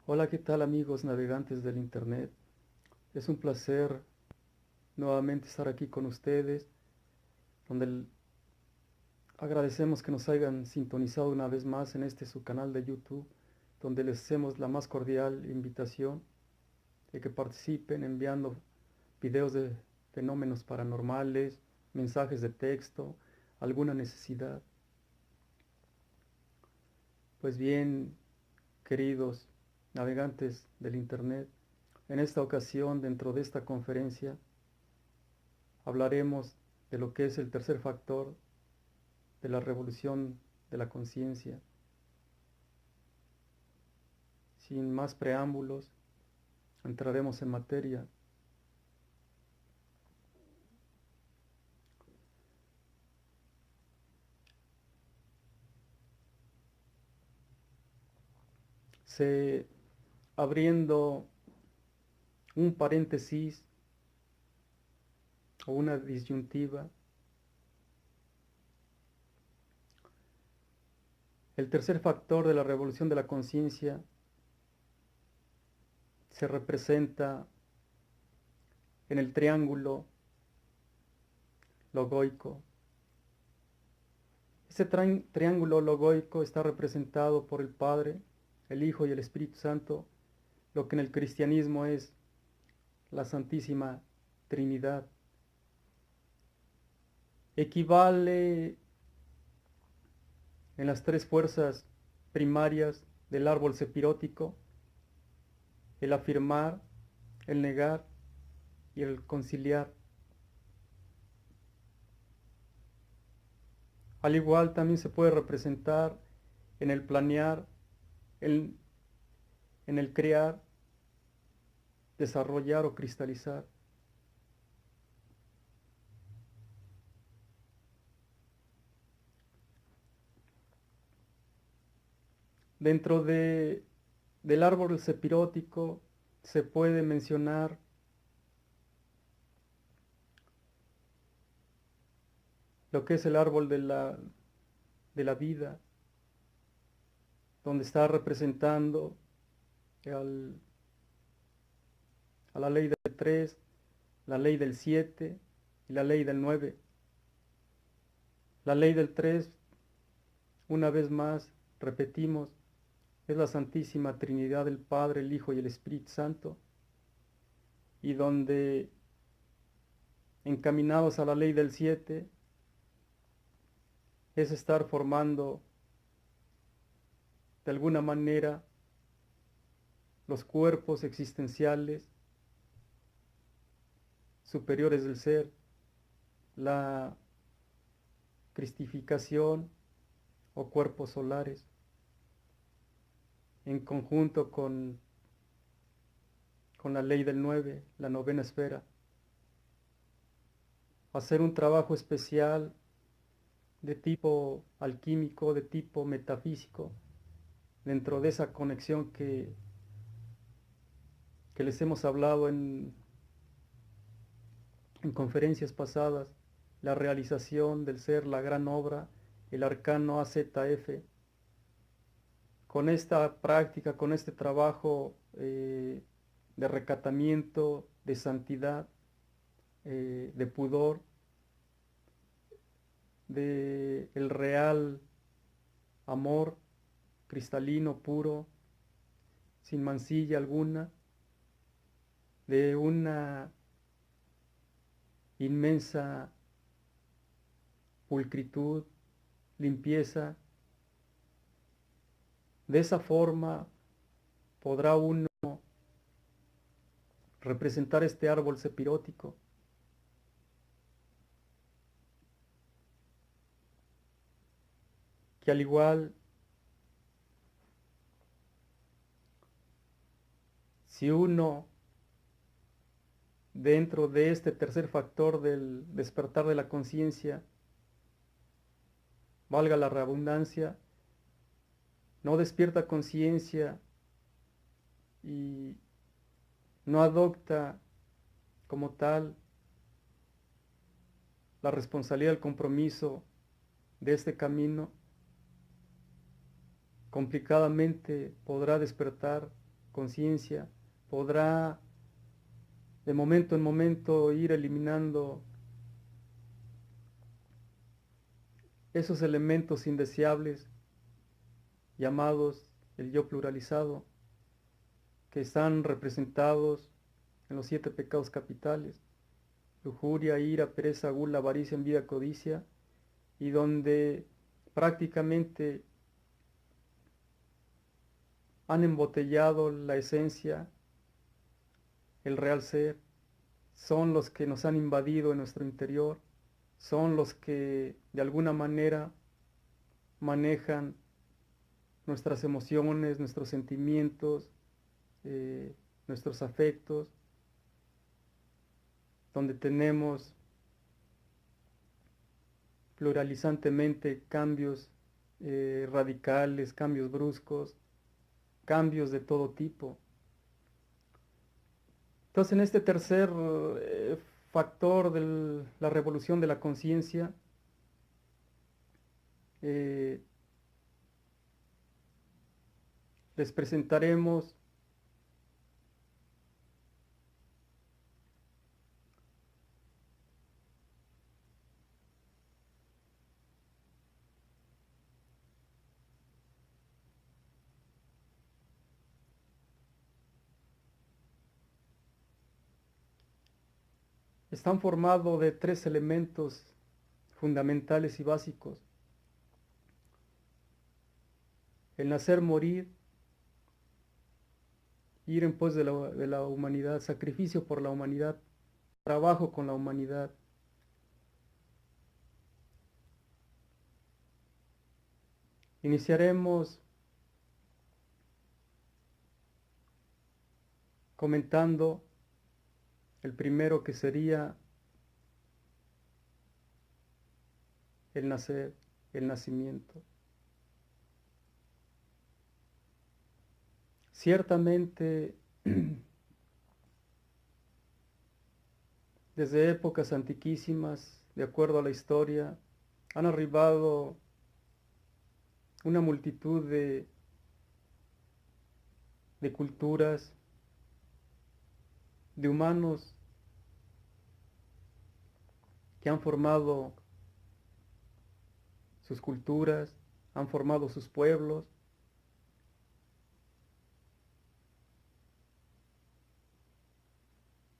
Hola, ¿qué tal amigos navegantes del Internet? Es un placer nuevamente estar aquí con ustedes, donde agradecemos que nos hayan sintonizado una vez más en este su canal de YouTube, donde les hacemos la más cordial invitación de que participen enviando videos de fenómenos paranormales, mensajes de texto, alguna necesidad. Pues bien, queridos navegantes del Internet, en esta ocasión, dentro de esta conferencia, hablaremos de lo que es el tercer factor de la revolución de la conciencia. Sin más preámbulos, entraremos en materia. Se, abriendo un paréntesis o una disyuntiva, el tercer factor de la revolución de la conciencia se representa en el triángulo logoico. Este triángulo logoico está representado por el Padre, el Hijo y el Espíritu Santo, lo que en el cristianismo es la Santísima Trinidad. Equivale en las tres fuerzas primarias del árbol sepirótico: el afirmar, el negar y el conciliar. Al igual también se puede representar en el planear, en, en el crear, desarrollar o cristalizar. Dentro del árbol sepirótico se puede mencionar lo que es el árbol de la vida, donde está representando al, a la ley del 3, la ley del 7 y la ley del 9. La ley del 3, una vez más, repetimos, es la Santísima Trinidad del Padre, el Hijo y el Espíritu Santo, y donde, encaminados a la ley del 7, es estar formando de alguna manera los cuerpos existenciales superiores del ser, la cristificación o cuerpos solares, en conjunto con la ley del 9, la novena esfera. Hacer un trabajo especial de tipo alquímico, de tipo metafísico, dentro de esa conexión que les hemos hablado en conferencias pasadas, la realización del ser, la gran obra, el arcano AZF. Con esta práctica, con este trabajo de recatamiento, de santidad, de pudor, de el real amor cristalino, puro, sin mancilla alguna, de una inmensa pulcritud, limpieza. De esa forma podrá uno representar este árbol sepirótico, que al igual, si uno dentro de este tercer factor del despertar de la conciencia, valga la redundancia, no despierta conciencia y no adopta como tal la responsabilidad, el compromiso de este camino, complicadamente podrá despertar conciencia podrá de momento en momento ir eliminando esos elementos indeseables llamados el yo pluralizado, que están representados en los 7 pecados capitales: lujuria, ira, pereza, gula, avaricia, envidia, codicia, y donde prácticamente han embotellado la esencia, el real ser. Son los que nos han invadido en nuestro interior, son los que de alguna manera manejan nuestras emociones, nuestros sentimientos, nuestros afectos, donde tenemos pluralizantemente cambios radicales, cambios bruscos, cambios de todo tipo. Entonces, en este tercer factor de la revolución de la conciencia, les presentaremos están formados de 3 elementos fundamentales y básicos: el nacer, morir, ir en pos de la humanidad, sacrificio por la humanidad, trabajo con la humanidad. Iniciaremos comentando el primero, que sería el nacer, el nacimiento. Ciertamente, desde épocas antiquísimas, de acuerdo a la historia, han arribado una multitud de culturas, de humanos que han formado sus culturas, han formado sus pueblos.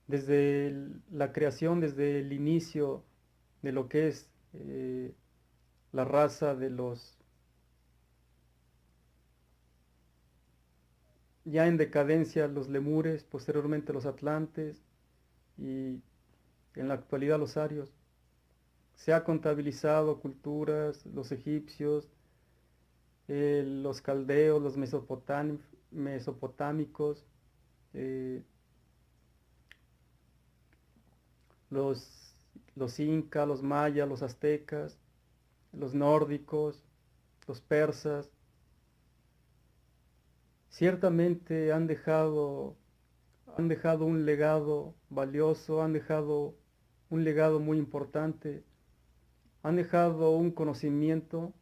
Desde la creación, desde el inicio de lo que es la raza de los ya en decadencia, los lemures, posteriormente los atlantes y en la actualidad los arios. Se ha contabilizado culturas: los egipcios, los caldeos, los mesopotámicos, eh, los incas, los mayas, los aztecas, los nórdicos, los persas. Ciertamente han dejado un legado valioso, han dejado un legado muy importante, han dejado un conocimiento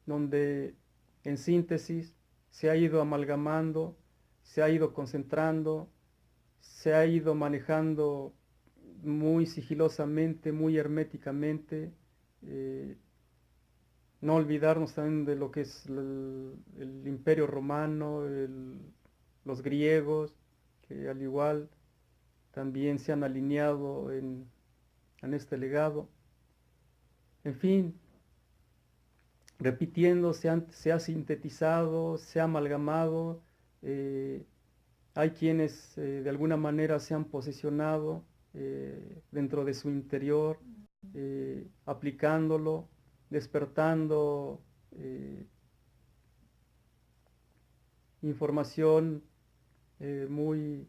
donde en síntesis se ha ido amalgamando, se ha ido concentrando, se ha ido manejando muy sigilosamente, muy herméticamente. No olvidarnos también de lo que es el Imperio Romano, los griegos, que al igual también se han alineado en este legado. En fin, repitiendo, se ha sintetizado, se ha amalgamado. Hay quienes de alguna manera se han posicionado dentro de su interior, aplicándolo, despertando información muy,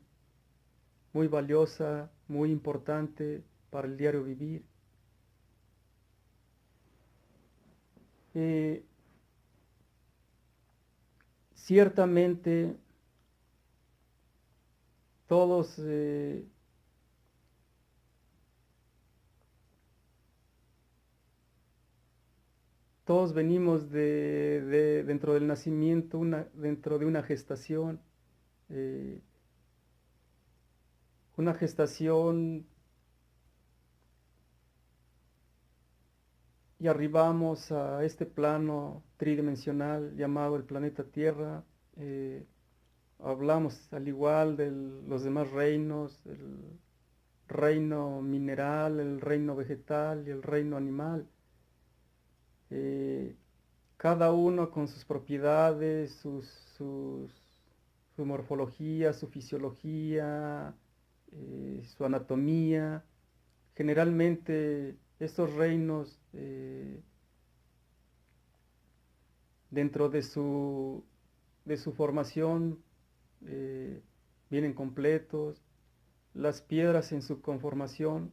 muy valiosa, muy importante para el diario vivir. Ciertamente todos todos venimos dentro del nacimiento, dentro de eh, una gestación, y arribamos a este plano tridimensional llamado el planeta Tierra. eh, Hablamos al igual de los demás reinos, el reino mineral, el reino vegetal y el reino animal. eh, Cada uno con sus propiedades, su morfología, su fisiología, su anatomía. Generalmente estos reinos, dentro de su formación, eh, vienen completos. Las piedras en su conformación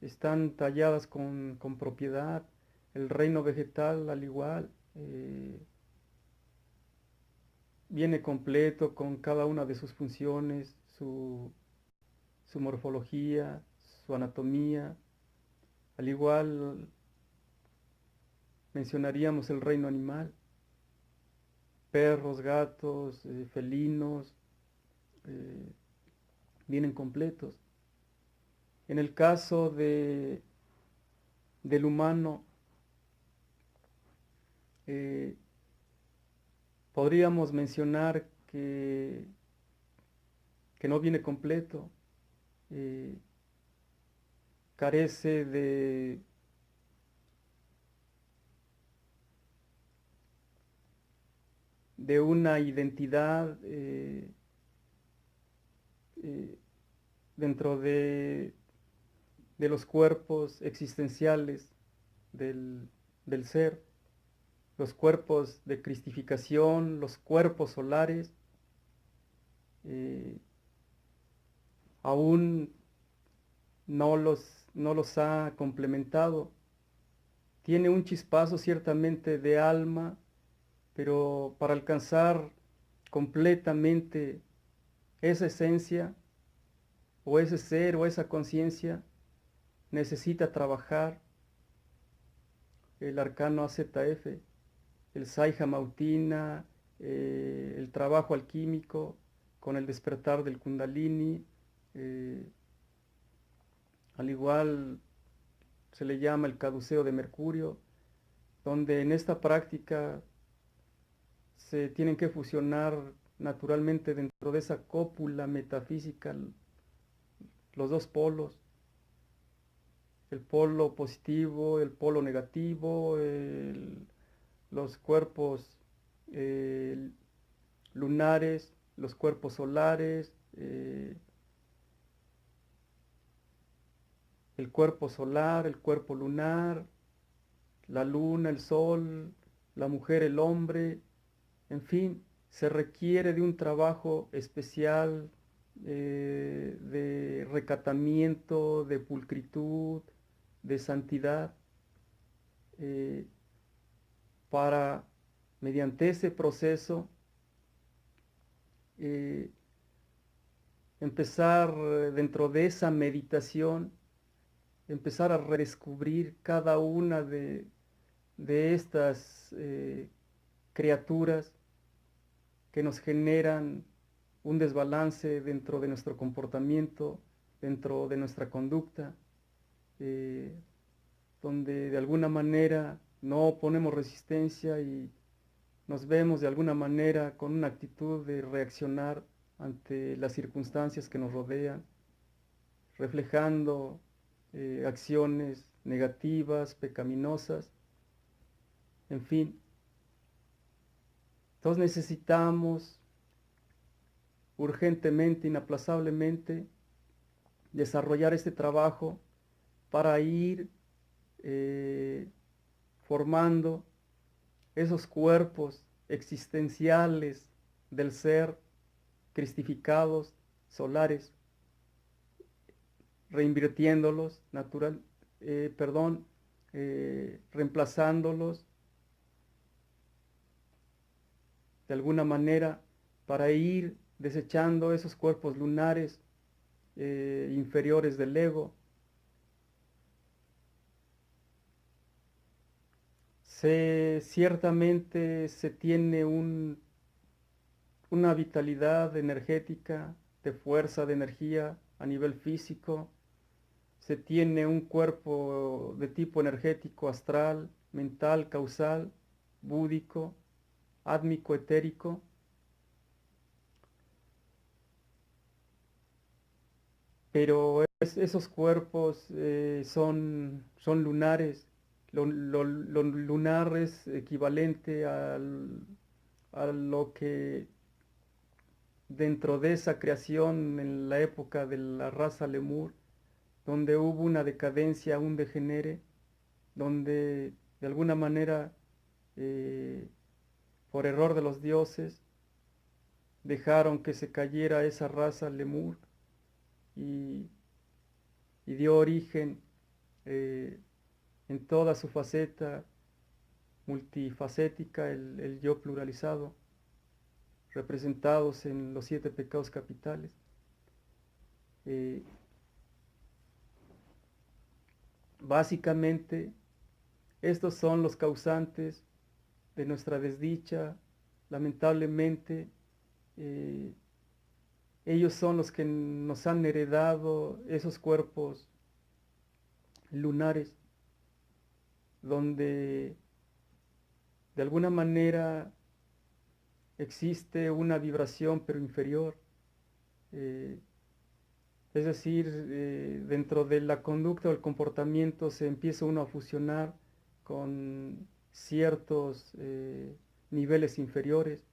están talladas con propiedad. El reino vegetal al igual, viene completo con cada una de sus funciones, su morfología, su anatomía. Al igual mencionaríamos el reino animal: perros, gatos, felinos, eh, vienen completos. En el caso del humano, eh, podríamos mencionar que no viene completo, eh, carece de una identidad, eh, dentro de los cuerpos existenciales del ser, los cuerpos de cristificación, los cuerpos solares. eh, Aún no los ha complementado. Tiene un chispazo ciertamente de alma, pero para alcanzar completamente esa esencia, o ese ser, o esa conciencia, necesita trabajar el arcano AZF, el Saihamauttina, el trabajo alquímico con el despertar del Kundalini. eh, Al igual se le llama el caduceo de Mercurio, donde en esta práctica se tienen que fusionar naturalmente dentro de esa cópula metafísica los dos polos: el polo positivo, el polo negativo, los cuerpos eh, lunares, los cuerpos solares, el cuerpo solar, el cuerpo lunar, la luna, el sol, la mujer, el hombre. En fin, se requiere de un trabajo especial, de recatamiento, de pulcritud, de santidad, eh, para, mediante ese proceso, eh, empezar, dentro de esa meditación, empezar a redescubrir cada una de estas criaturas que nos generan un desbalance dentro de nuestro comportamiento, dentro de nuestra conducta, eh, donde de alguna manera no ponemos resistencia y nos vemos de alguna manera con una actitud de reaccionar ante las circunstancias que nos rodean, reflejando acciones negativas, pecaminosas, en fin. Entonces necesitamos urgentemente, inaplazablemente, desarrollar este trabajo para ir formando esos cuerpos existenciales del ser, cristificados, solares, reinvirtiéndolos, reemplazándolos de alguna manera, para ir desechando esos cuerpos lunares inferiores del ego, Ciertamente se tiene una vitalidad energética, de fuerza, de energía a nivel físico. Se tiene un cuerpo de tipo energético, astral, mental, causal, búdico, átmico, etérico. Pero esos cuerpos son lunares. Lo lunar es equivalente a lo que dentro de esa creación en la época de la raza Lemur, donde hubo una decadencia, un degenere, donde de alguna manera, eh, por error de los dioses, dejaron que se cayera esa raza Lemur y, y dio origen, eh, en toda su faceta multifacética, el yo pluralizado, representados en los 7 pecados capitales. Eh, Básicamente, estos son los causantes de nuestra desdicha. Lamentablemente, eh, ellos son los que nos han heredado esos cuerpos lunares, donde de alguna manera existe una vibración pero inferior. eh, es decir, dentro de la conducta o el comportamiento se empieza uno a fusionar con ciertos niveles inferiores.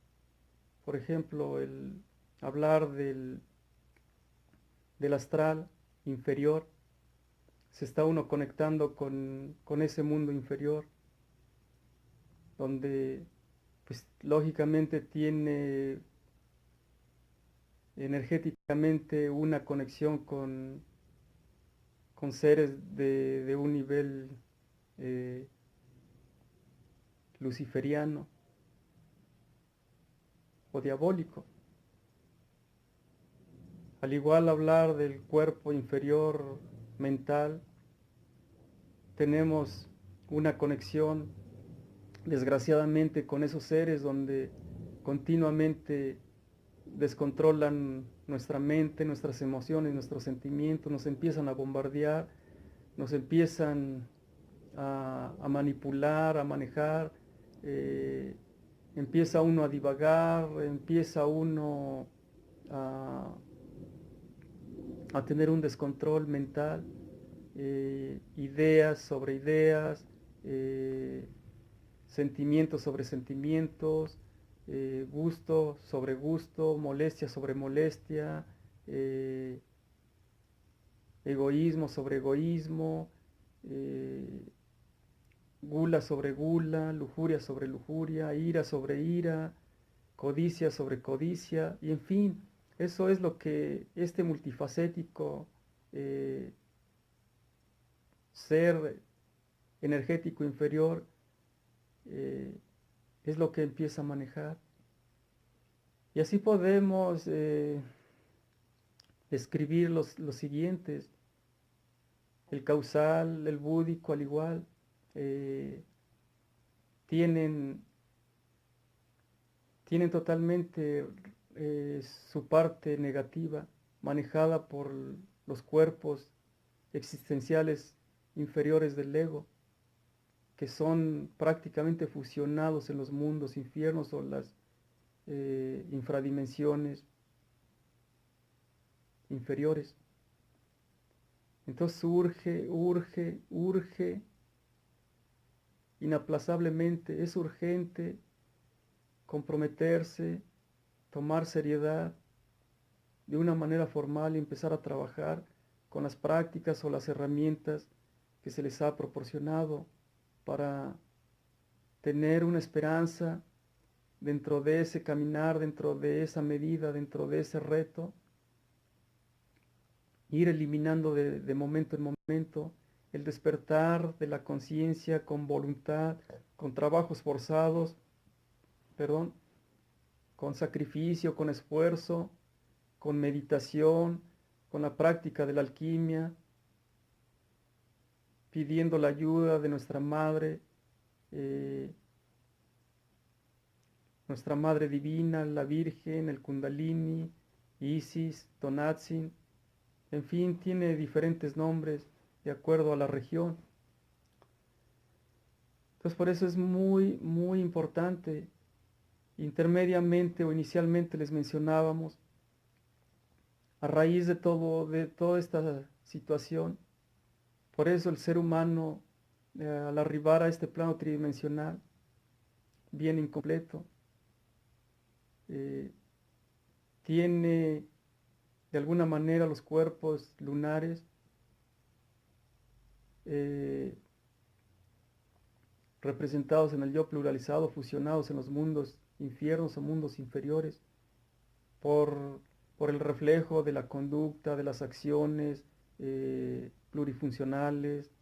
Por ejemplo, el hablar del astral inferior, se está uno conectando con ese mundo inferior, donde pues lógicamente tiene energéticamente una conexión con seres de un nivel eh, luciferiano o diabólico. Al igual hablar del cuerpo inferior mental, tenemos una conexión desgraciadamente con esos seres donde continuamente descontrolan nuestra mente, nuestras emociones, nuestros sentimientos, nos empiezan a bombardear, nos empiezan a manipular, a manejar, empieza uno a divagar, empieza uno a, a tener un descontrol mental, ideas sobre ideas, sentimientos sobre sentimientos, gusto sobre gusto, molestia sobre molestia, eh, egoísmo sobre egoísmo, eh, gula sobre gula, lujuria sobre lujuria, ira sobre ira, codicia sobre codicia, y en fin, eso es lo que este multifacético eh, ser energético inferior eh, es lo que empieza a manejar. Y así podemos describir los siguientes. El causal, el búdico al igual, eh, tienen, tienen totalmente su parte negativa manejada por los cuerpos existenciales inferiores del ego, que son prácticamente fusionados en los mundos infiernos o las infradimensiones inferiores. Entonces urge inaplazablemente, es urgente comprometerse, tomar seriedad de una manera formal y empezar a trabajar con las prácticas o las herramientas que se les ha proporcionado para tener una esperanza dentro de ese caminar, dentro de esa medida, dentro de ese reto, ir eliminando de momento en momento el despertar de la conciencia con voluntad, con trabajos forzados, perdón, con sacrificio, con esfuerzo, con meditación, con la práctica de la alquimia, pidiendo la ayuda de nuestra Madre, eh, nuestra Madre Divina, la Virgen, el Kundalini, Isis, Tonantzin, en fin, tiene diferentes nombres de acuerdo a la región. Entonces por eso es muy, muy importante. Intermediamente o inicialmente les mencionábamos, a raíz de toda esta situación, por eso el ser humano, al arribar a este plano tridimensional, bien incompleto, eh, tiene de alguna manera los cuerpos lunares eh, representados en el yo pluralizado, fusionados en los mundos infiernos o mundos inferiores, por, por el reflejo de la conducta, de las acciones plurifuncionales,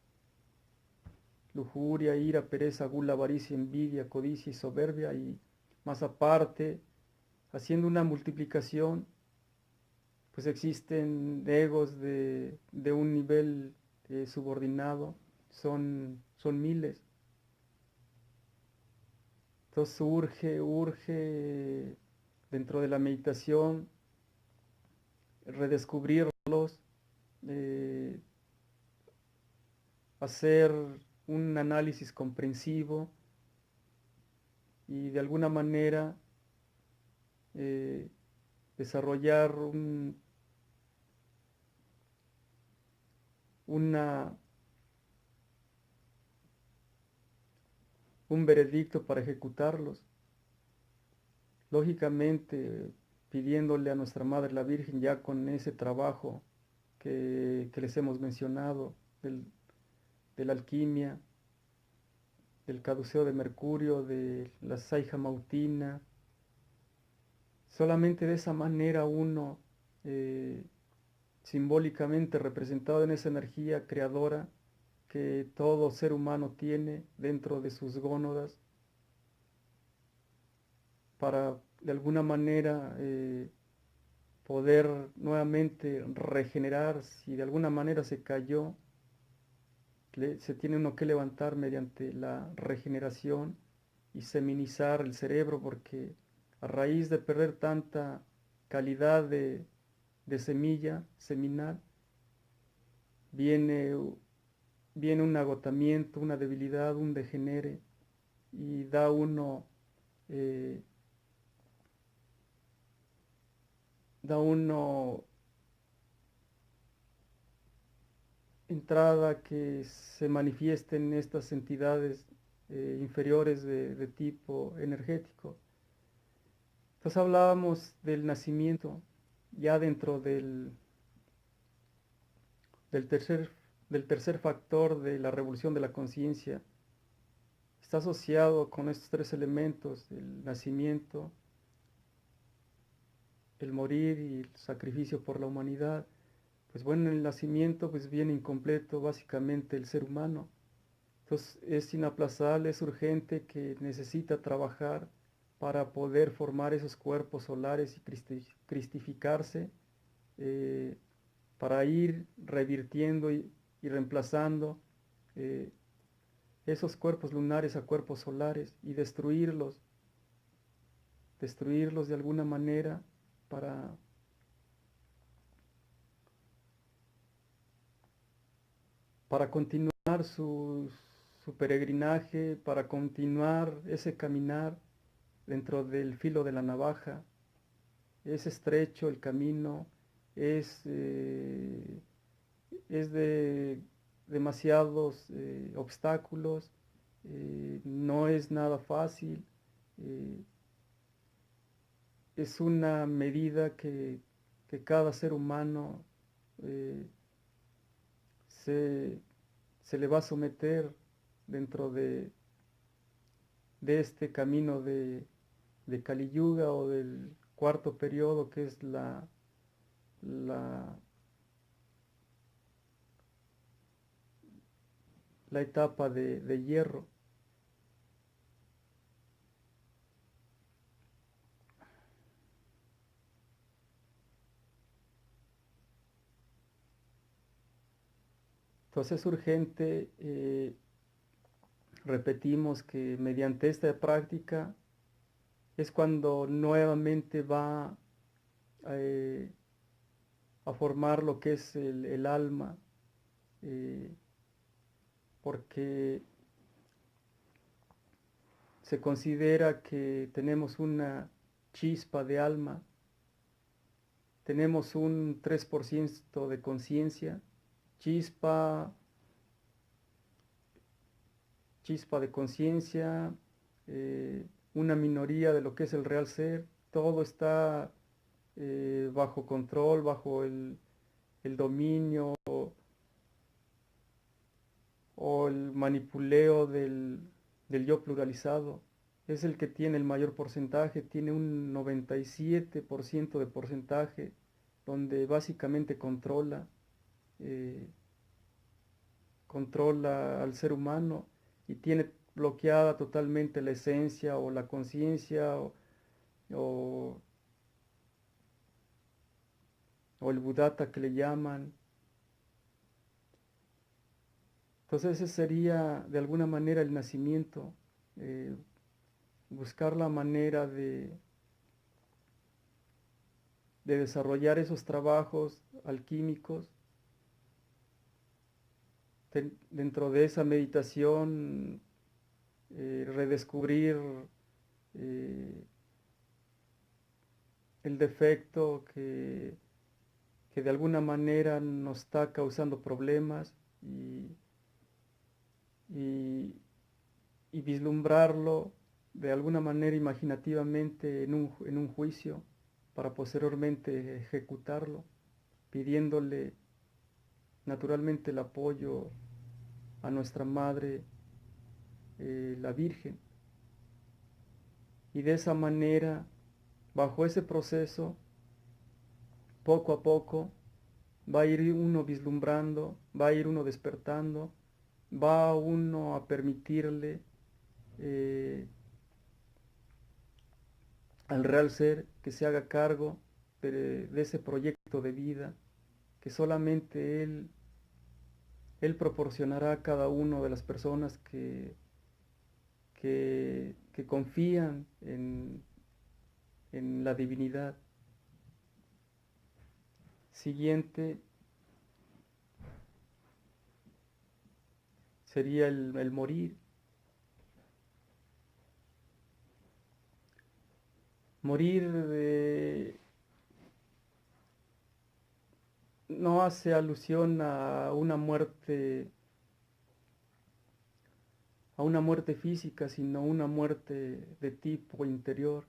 lujuria, ira, pereza, gula, avaricia, envidia, codicia y soberbia, y más aparte, haciendo una multiplicación, pues existen egos de un nivel subordinado, son miles. Entonces urge dentro de la meditación redescubrirlos, eh, hacer un análisis comprensivo y de alguna manera eh, desarrollar una, un veredicto para ejecutarlos. Lógicamente, pidiéndole a nuestra Madre la Virgen ya con ese trabajo que les hemos mencionado, de la alquimia, del caduceo de mercurio, de la saija mautina. Solamente de esa manera uno, eh, simbólicamente representado en esa energía creadora que todo ser humano tiene dentro de sus gónadas, para de alguna manera poder nuevamente regenerar. Si de alguna manera se cayó, se tiene uno que levantar mediante la regeneración y seminizar el cerebro, porque a raíz de perder tanta calidad de semilla seminal, viene, viene un agotamiento, una debilidad, un degenere, y eh, da uno entrada a que se manifiesten estas entidades inferiores de tipo energético. Entonces hablábamos del nacimiento ya dentro del tercer, del tercer factor de la revolución de la conciencia. Está asociado con estos tres elementos: el nacimiento, el morir y el sacrificio por la humanidad. Pues bueno, en el nacimiento pues viene incompleto básicamente el ser humano. Entonces es inaplazable, es urgente, que necesita trabajar para poder formar esos cuerpos solares y cristificarse, eh, para ir revirtiendo y reemplazando eh, esos cuerpos lunares a cuerpos solares y destruirlos de alguna manera para, para continuar su peregrinaje, para continuar ese caminar dentro del filo de la navaja. Es estrecho el camino, es, eh, es de demasiados obstáculos, no es nada fácil, eh, es una medida que cada ser humano eh, se, se le va a someter dentro de este camino de Kali Yuga, o del cuarto periodo, que es la, la etapa de hierro. Entonces es urgente repetimos que mediante esta práctica es cuando nuevamente va eh, a formar lo que es el alma, eh, porque se considera que tenemos una chispa de alma, tenemos un 3% de conciencia, chispa, chispa de conciencia, una minoría de lo que es el real ser, todo está bajo control, bajo el dominio o el manipuleo del yo pluralizado. Es el que tiene el mayor porcentaje, tiene un 97% de porcentaje, donde básicamente eh, controla al ser humano y tiene bloqueada totalmente la esencia o la conciencia o, o el Buddhata que le llaman. Entonces ese sería de alguna manera el nacimiento, eh, buscar la manera de desarrollar esos trabajos alquímicos dentro de esa meditación, redescubrir eh, el defecto que de alguna manera nos está causando problemas y, y vislumbrarlo de alguna manera imaginativamente en un juicio para posteriormente ejecutarlo, pidiéndole naturalmente el apoyo a nuestra Madre, la Virgen. Y de esa manera, bajo ese proceso, poco a poco, va a ir uno vislumbrando, va a ir uno despertando, va uno a permitirle eh, al real ser que se haga cargo de ese proyecto de vida que solamente Él proporcionará a cada una de las personas que confían en la divinidad. Siguiente sería el morir. Morir no hace alusión a una muerte física, sino una muerte de tipo interior,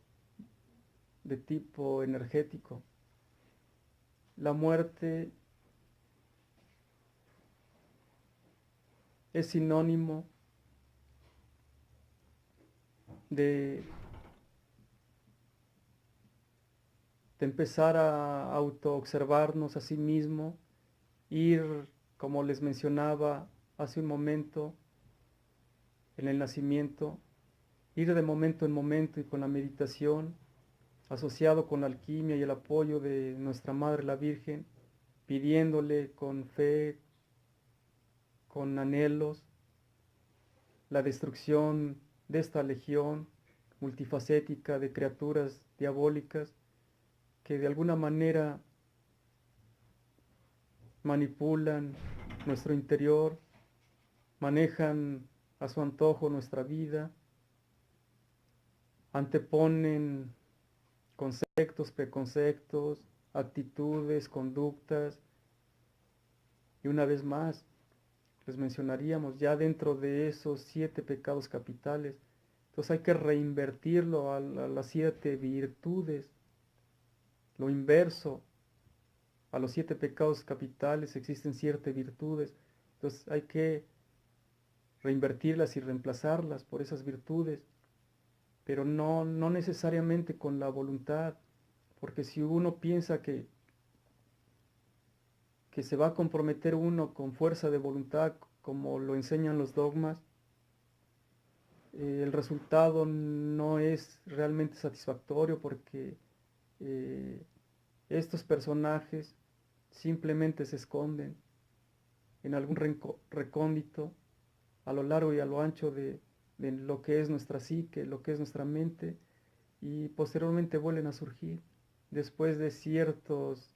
de tipo energético. La muerte es sinónimo de, de empezar a autoobservarnos a sí mismo, ir, como les mencionaba hace un momento, en el nacimiento, ir de momento en momento y con la meditación, asociado con la alquimia y el apoyo de nuestra Madre la Virgen, pidiéndole con fe, con anhelos, la destrucción de esta legión multifacética de criaturas diabólicas que de alguna manera manipulan nuestro interior, manejan a su antojo nuestra vida, anteponen conceptos, preconceptos, actitudes, conductas, y una vez más les mencionaríamos ya dentro de esos 7 pecados capitales. Entonces hay que reinvertirlo a las 7 virtudes, lo inverso. A los 7 pecados capitales existen 7 virtudes. Entonces hay que reinvertirlas y reemplazarlas por esas virtudes, pero no necesariamente con la voluntad, porque si uno piensa que se va a comprometer uno con fuerza de voluntad, como lo enseñan los dogmas, el resultado no es realmente satisfactorio porque eh, estos personajes simplemente se esconden en algún recóndito a lo largo y a lo ancho de lo que es nuestra psique, lo que es nuestra mente, y posteriormente vuelven a surgir. Después de ciertos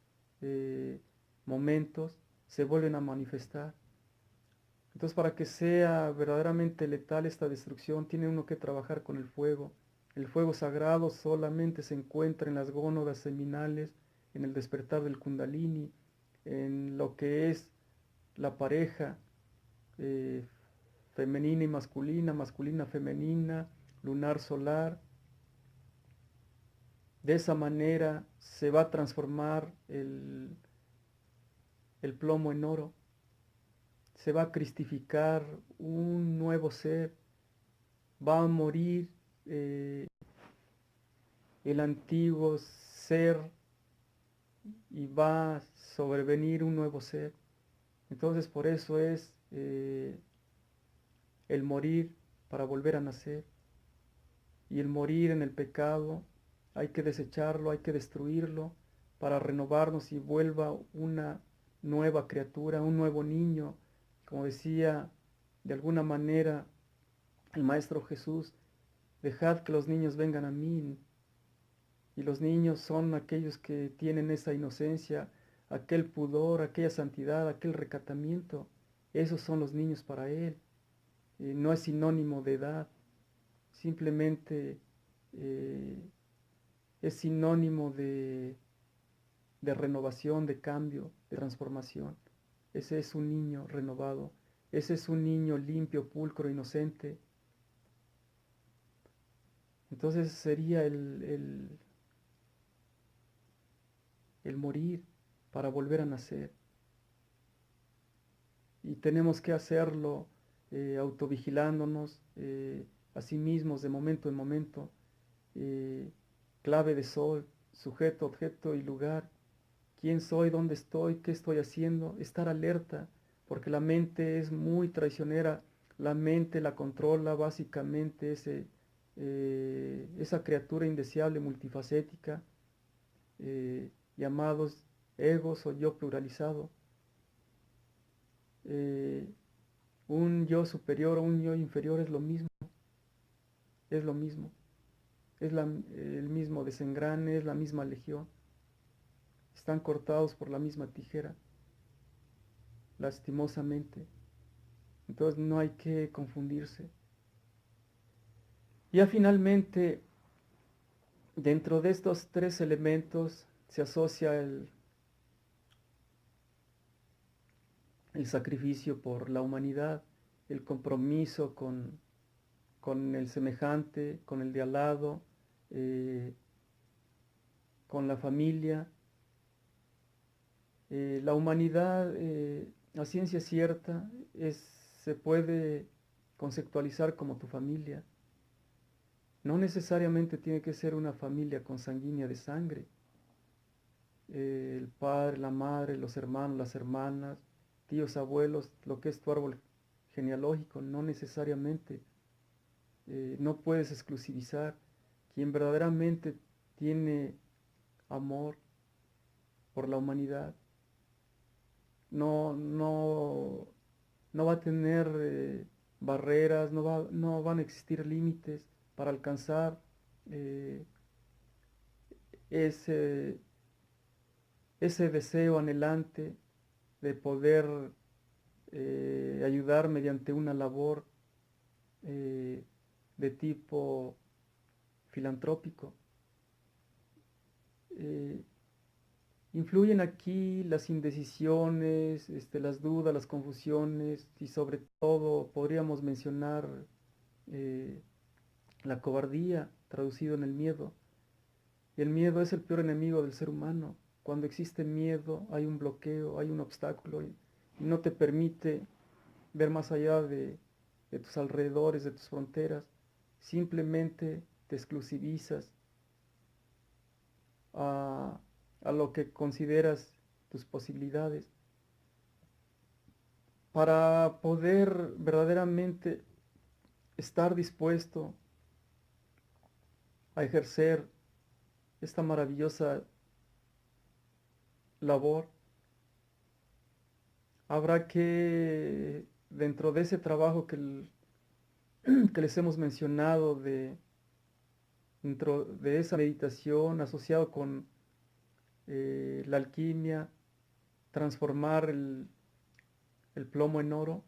momentos, se vuelven a manifestar. Entonces, para que sea verdaderamente letal esta destrucción, tiene uno que trabajar con el fuego. El fuego sagrado solamente se encuentra en las gónadas seminales, en el despertar del Kundalini, en lo que es la pareja eh, femenina y masculina, masculina femenina, lunar solar. De esa manera se va a transformar el plomo en oro, se va a cristificar un nuevo ser, va a morir el antiguo ser y va a sobrevenir un nuevo ser. Entonces por eso es el morir para volver a nacer. Y el morir en el pecado hay que desecharlo, hay que destruirlo para renovarnos y vuelva una nueva criatura, un nuevo niño. Como decía de alguna manera el Maestro Jesús, dejad que los niños vengan a mí. Y los niños son aquellos que tienen esa inocencia, aquel pudor, aquella santidad, aquel recatamiento. Esos son los niños para Él. No es sinónimo de edad, simplemente es sinónimo de renovación, de cambio, de transformación. Ese es un niño renovado, ese es un niño limpio, pulcro, inocente. Entonces sería el morir para volver a nacer. Y tenemos que hacerlo autovigilándonos a sí mismos de momento en momento. Clave de sol, sujeto, objeto y lugar. ¿Quién soy? ¿Dónde estoy? ¿Qué estoy haciendo? Estar alerta, porque la mente es muy traicionera. La mente la controla básicamente esa criatura indeseable, multifacética, llamados egos o yo pluralizado. Un yo superior o un yo inferior es lo mismo, es lo mismo, es el mismo desengrane, es la misma legión. Están cortados por la misma tijera, lastimosamente. Entonces no hay que confundirse. Ya finalmente, dentro de estos tres elementos se asocia el sacrificio por la humanidad, el compromiso con el semejante, con el de al lado, con la familia. La humanidad, a ciencia cierta, se puede conceptualizar como tu familia. No necesariamente tiene que ser una familia consanguínea de sangre. El padre, la madre, los hermanos, las hermanas, tíos, abuelos, lo que es tu árbol genealógico, no necesariamente. No puedes exclusivizar. Quien verdaderamente tiene amor por la humanidad no va a tener barreras, no van a existir límites para alcanzar eh, ese, ese deseo anhelante de poder ayudar mediante una labor de tipo filantrópico. Eh, Influyen aquí las indecisiones, las dudas, las confusiones y sobre todo podríamos mencionar eh, la cobardía, traducido en el miedo. Y el miedo es el peor enemigo del ser humano. Cuando existe miedo hay un bloqueo, hay un obstáculo y no te permite ver más allá de tus alrededores, de tus fronteras. Simplemente te exclusivizas a, a lo que consideras tus posibilidades. Para poder verdaderamente estar dispuesto a ejercer esta maravillosa labor, habrá que, dentro de ese trabajo que les hemos mencionado dentro de esa meditación asociado con la alquimia, transformar el plomo en oro.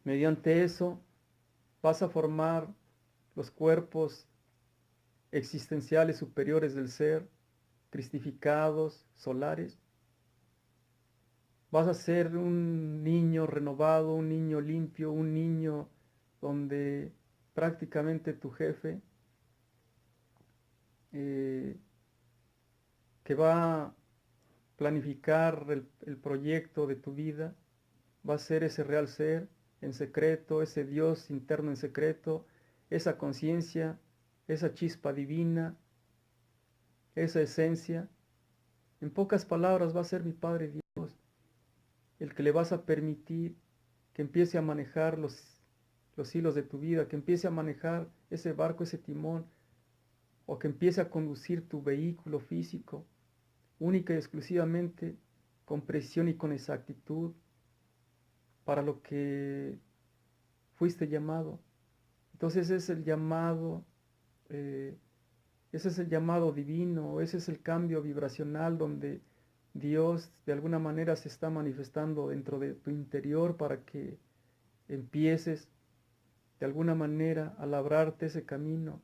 Mediante eso vas a formar los cuerpos existenciales superiores del ser, cristificados, solares. Vas a ser un niño renovado, un niño limpio, un niño donde prácticamente tu jefe eh, que va a planificar el proyecto de tu vida, va a ser ese real ser en secreto, ese Dios interno en secreto, esa conciencia, esa chispa divina, esa esencia. En pocas palabras va a ser mi Padre Dios, el que le vas a permitir que empiece a manejar los hilos de tu vida, que empiece a manejar ese barco, ese timón, o que empiece a conducir tu vehículo físico, única y exclusivamente con precisión y con exactitud para lo que fuiste llamado. Entonces es el llamado, eh, ese es el llamado divino, ese es el cambio vibracional donde Dios de alguna manera se está manifestando dentro de tu interior para que empieces de alguna manera a labrarte ese camino,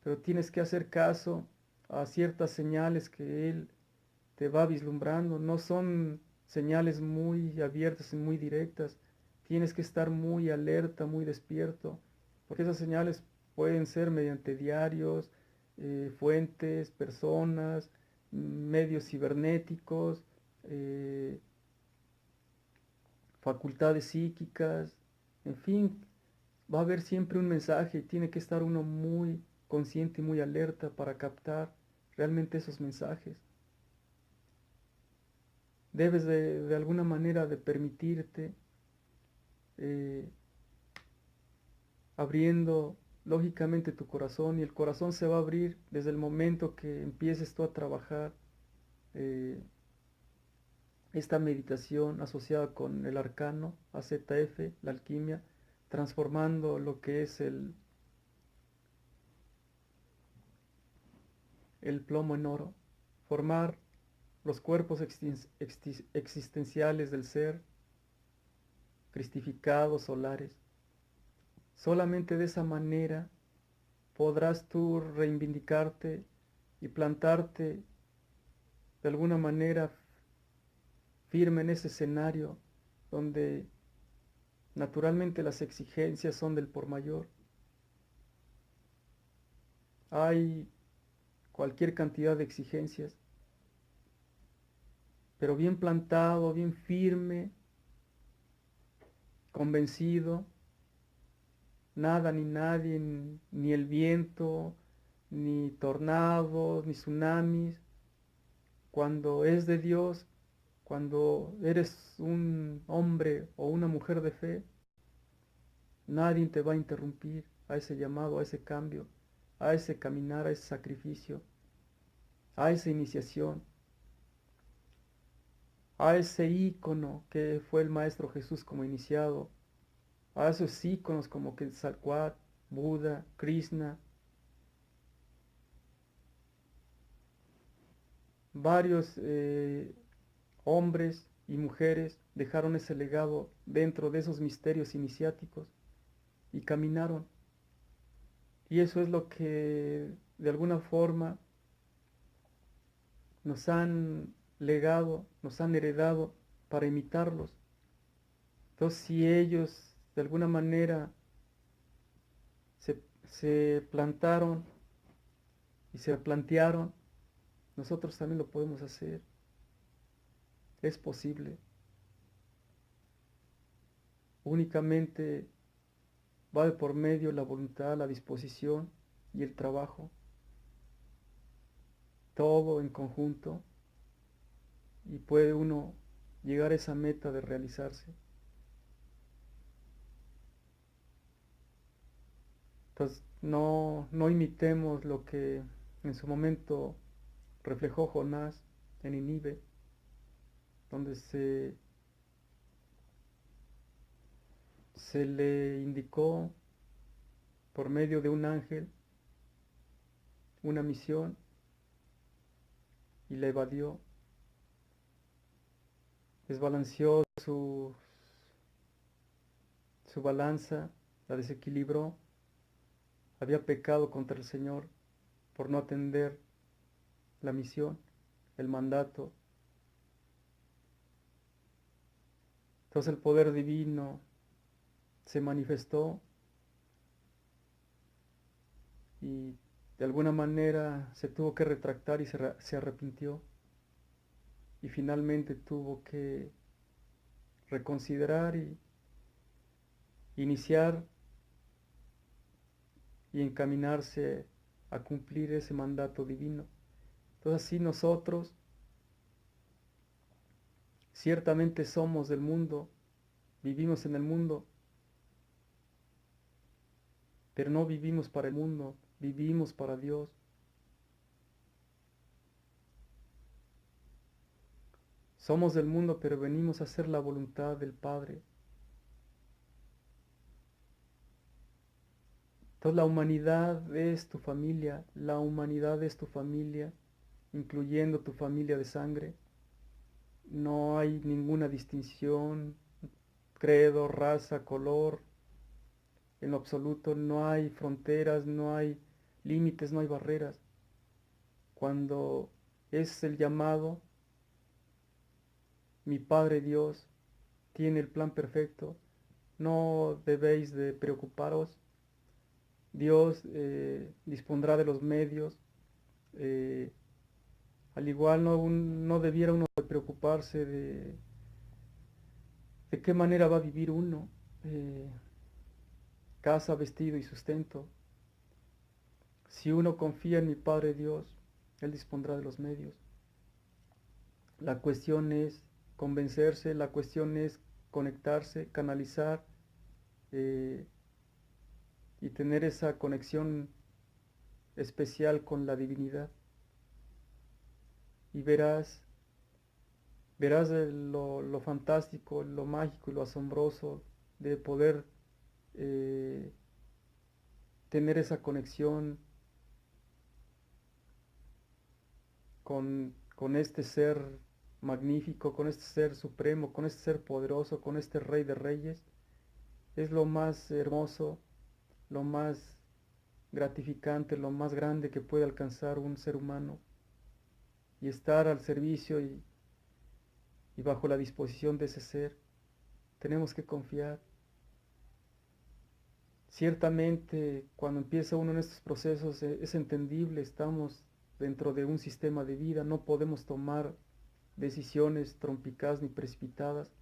pero tienes que hacer caso a ciertas señales que Él te va vislumbrando. No son señales muy abiertas y muy directas. Tienes que estar muy alerta, muy despierto, porque esas señales pueden ser mediante diarios, fuentes, personas, medios cibernéticos, eh, facultades psíquicas, en fin, va a haber siempre un mensaje y tiene que estar uno muy consciente y muy alerta para captar realmente esos mensajes. Debes de alguna manera de permitirte eh, abriendo lógicamente tu corazón, y el corazón se va a abrir desde el momento que empieces tú a trabajar eh, esta meditación asociada con el arcano AZF, la alquimia, transformando lo que es el plomo en oro, formar los cuerpos existenciales del ser, cristificados, solares. Solamente de esa manera podrás tú reivindicarte y plantarte de alguna manera firme en ese escenario donde naturalmente las exigencias son del por mayor. Hay cualquier cantidad de exigencias, pero bien plantado, bien firme, convencido, nada ni nadie, ni el viento, ni tornados, ni tsunamis, cuando es de Dios, cuando eres un hombre o una mujer de fe, nadie te va a interrumpir a ese llamado, a ese cambio, a ese caminar, a ese sacrificio, a esa iniciación, a ese ícono que fue el Maestro Jesús como iniciado, a esos íconos como Quetzalcóatl, Buda, Krishna. Varios hombres y mujeres dejaron ese legado dentro de esos misterios iniciáticos y caminaron. Y eso es lo que de alguna forma nos han legado, nos han heredado para imitarlos. Entonces, si ellos de alguna manera se plantaron y se plantearon, nosotros también lo podemos hacer. Es posible. Únicamente va de por medio la voluntad, la disposición y el trabajo. Todo en conjunto, y puede uno llegar a esa meta de realizarse. Entonces, no imitemos lo que en su momento reflejó Jonás en Nínive, donde se le indicó por medio de un ángel una misión y la evadió, desbalanceó su balanza, la desequilibró, había pecado contra el Señor por no atender la misión, el mandato. Entonces el poder divino se manifestó y de alguna manera se tuvo que retractar y se arrepintió y finalmente tuvo que reconsiderar y iniciar y encaminarse a cumplir ese mandato divino. Entonces así nosotros ciertamente somos del mundo, vivimos en el mundo, pero no vivimos para el mundo, vivimos para Dios. Somos del mundo, pero venimos a hacer la voluntad del Padre. Entonces la humanidad es tu familia, la humanidad es tu familia, incluyendo tu familia de sangre. No hay ninguna distinción, credo, raza, color, en lo absoluto no hay fronteras, no hay límites, no hay barreras. Cuando es el llamado, mi Padre Dios tiene el plan perfecto, no debéis de preocuparos, Dios dispondrá de los medios, eh, al igual no debiera uno de preocuparse de qué manera va a vivir uno, eh, casa, vestido y sustento. Si uno confía en mi Padre Dios, Él dispondrá de los medios. La cuestión es convencerse, la cuestión es conectarse, canalizar eh, y tener esa conexión especial con la divinidad. Y verás lo fantástico, lo mágico y lo asombroso de poder eh, tener esa conexión con este ser magnífico, con este ser supremo, con este ser poderoso, con este Rey de Reyes. Es lo más hermoso, lo más gratificante, lo más grande que puede alcanzar un ser humano y estar al servicio y bajo la disposición de ese ser. Tenemos que confiar. Ciertamente, cuando empieza uno en estos procesos es entendible, estamos dentro de un sistema de vida, no podemos tomar decisiones trompicás ni precipitadas.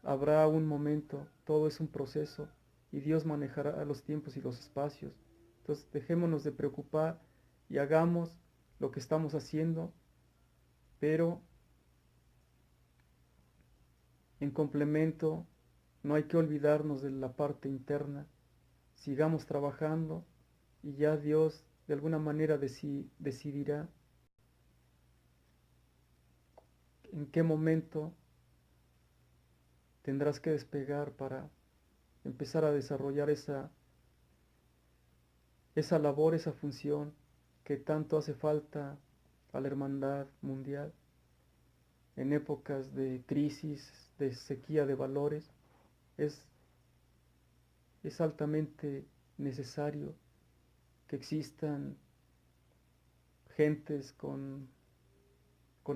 Habrá un momento, todo es un proceso y Dios manejará los tiempos y los espacios. Entonces, dejémonos de preocupar y hagamos lo que estamos haciendo, pero en complemento no hay que olvidarnos de la parte interna. Sigamos trabajando y ya Dios de alguna manera decidirá en qué momento tendrás que despegar para empezar a desarrollar esa labor, esa función que tanto hace falta a la hermandad mundial en épocas de crisis, de sequía de valores. Es, es altamente necesario que existan gentes con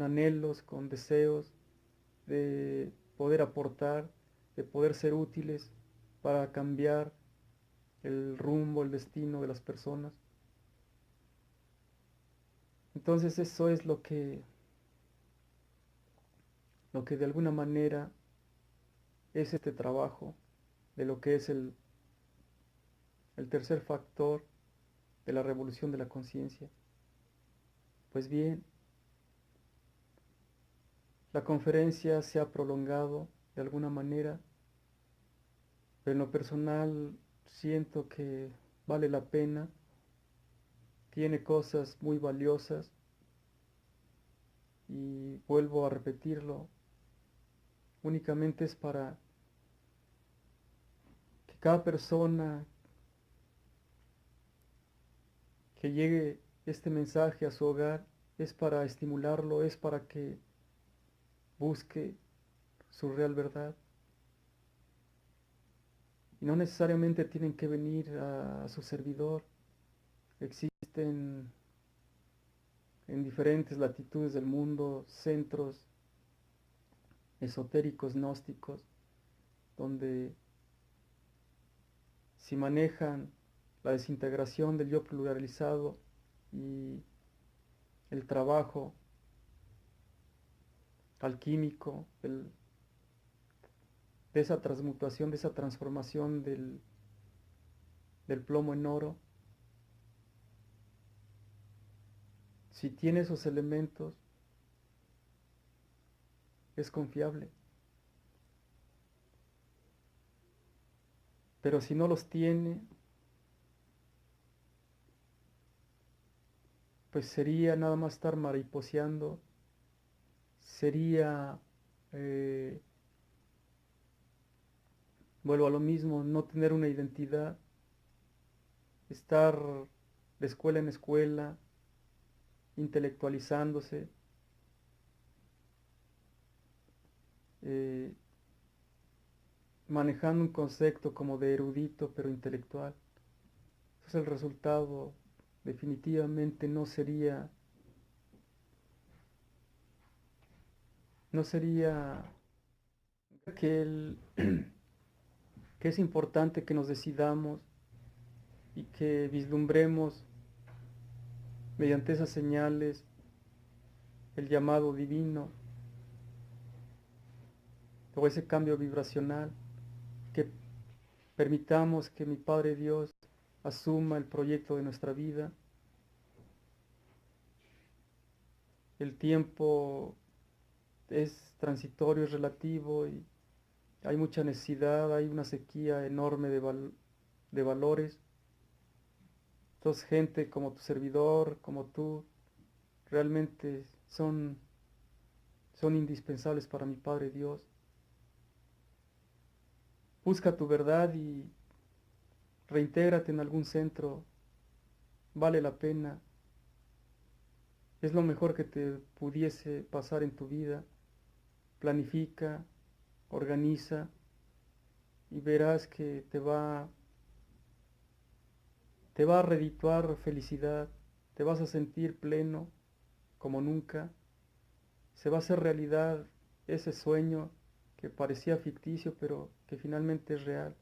anhelos, con deseos de poder aportar, de poder ser útiles para cambiar el rumbo, el destino de las personas. Entonces eso es lo que de alguna manera es este trabajo, de lo que es el tercer factor de la revolución de la conciencia. Pues bien, la conferencia se ha prolongado de alguna manera, pero en lo personal siento que vale la pena, tiene cosas muy valiosas y vuelvo a repetirlo, únicamente es para cada persona que llegue este mensaje a su hogar es para estimularlo, es para que busque su real verdad. Y no necesariamente tienen que venir a su servidor. Existen en diferentes latitudes del mundo centros esotéricos, gnósticos, donde si manejan la desintegración del yo pluralizado y el trabajo alquímico, de esa transmutación, de esa transformación del plomo en oro, si tiene esos elementos, es confiable. Pero si no los tiene, pues sería nada más estar mariposeando, sería, eh, vuelvo a lo mismo, no tener una identidad, estar de escuela en escuela, intelectualizándose, eh, manejando un concepto como de erudito pero intelectual. Entonces el resultado definitivamente no sería que, que es importante que nos decidamos y que vislumbremos mediante esas señales el llamado divino o ese cambio vibracional, que permitamos que mi Padre Dios asuma el proyecto de nuestra vida. El tiempo es transitorio, es relativo y hay mucha necesidad, hay una sequía enorme de valores. Entonces gente como tu servidor, como tú, realmente son indispensables para mi Padre Dios. Busca tu verdad y reintégrate en algún centro, vale la pena. Es lo mejor que te pudiese pasar en tu vida. Planifica, organiza y verás que te va a redituar felicidad, te vas a sentir pleno como nunca, se va a hacer realidad ese sueño que parecía ficticio pero que finalmente es real.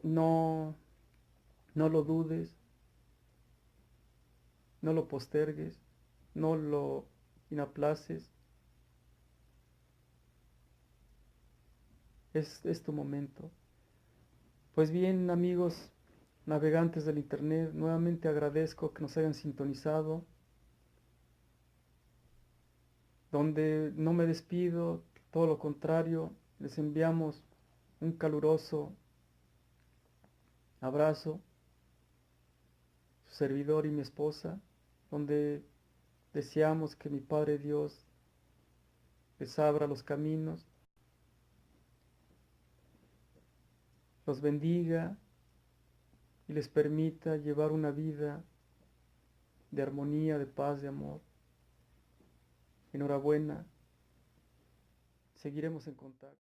No, no lo dudes, no lo postergues, no lo inaplaces, es tu momento. Pues bien, amigos navegantes del Internet, nuevamente agradezco que nos hayan sintonizado, donde no me despido, todo lo contrario, les enviamos un caluroso abrazo, su servidor y mi esposa, donde deseamos que mi Padre Dios les abra los caminos, los bendiga y les permita llevar una vida de armonía, de paz, de amor. Enhorabuena, seguiremos en contacto.